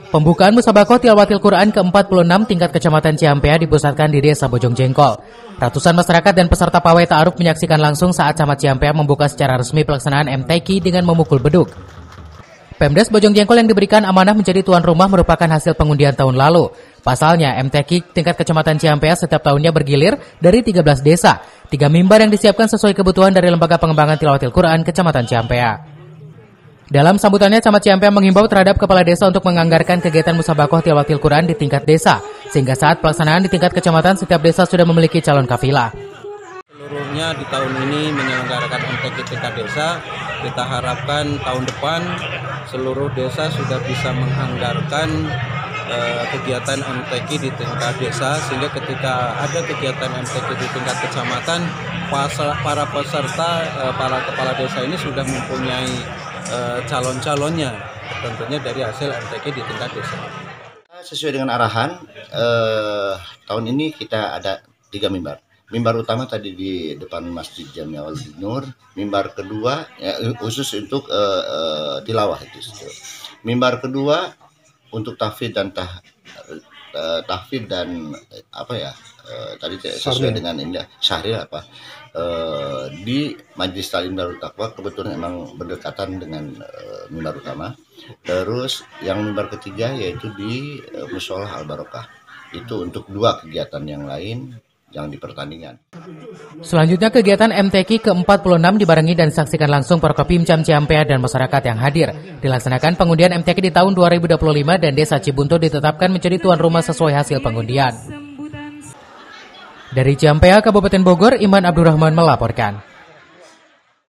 Pembukaan Musabaqah Tilawatil Quran ke-46 tingkat Kecamatan Ciampea dipusatkan di Desa Bojong Jengkol. Ratusan masyarakat dan peserta pawai ta'aruf menyaksikan langsung saat Camat Ciampea membuka secara resmi pelaksanaan MTQ dengan memukul beduk. Pemdes Bojong Jengkol yang diberikan amanah menjadi tuan rumah merupakan hasil pengundian tahun lalu. Pasalnya, MTQ tingkat Kecamatan Ciampea setiap tahunnya bergilir dari 13 desa, 3 mimbar yang disiapkan sesuai kebutuhan dari Lembaga Pengembangan Tilawatil Quran Kecamatan Ciampea. Dalam sambutannya, Camat Ciampea menghimbau terhadap kepala desa untuk menganggarkan kegiatan Musabaqah Tilawatil Quran di tingkat desa, sehingga saat pelaksanaan di tingkat kecamatan setiap desa sudah memiliki calon kafilah. Seluruhnya di tahun ini menyelenggarakan MTQ tingkat desa. Kita harapkan tahun depan seluruh desa sudah bisa menganggarkan kegiatan MTQ di tingkat desa, sehingga ketika ada kegiatan MTQ di tingkat kecamatan, para peserta, para kepala desa ini sudah mempunyai calon-calonnya, tentunya dari hasil MTQ di tingkat desa. Sesuai dengan arahan, tahun ini kita ada 3 mimbar. Mimbar utama tadi di depan Masjid Jami'ul Nur, mimbar kedua khusus untuk tilawah itu. Mimbar kedua untuk tahfidz dan tadi sesuai dengan ini syahril di Majelis Ta'lim Darut Taqwa, kebetulan memang berdekatan dengan mimbar utama. Terus yang mimbar ketiga yaitu di Mushola Al Barokah. Itu untuk 2 kegiatan yang lain yang di pertandingan. Selanjutnya kegiatan MTQ ke-46 dibarengi dan disaksikan langsung Forkopimcam Ciampea dan masyarakat yang hadir. Dilaksanakan pengundian MTQ di tahun 2025 dan Desa Cibuntu ditetapkan menjadi tuan rumah sesuai hasil pengundian. Dari Ciampea, Kabupaten Bogor, Iman Abdurrahman melaporkan.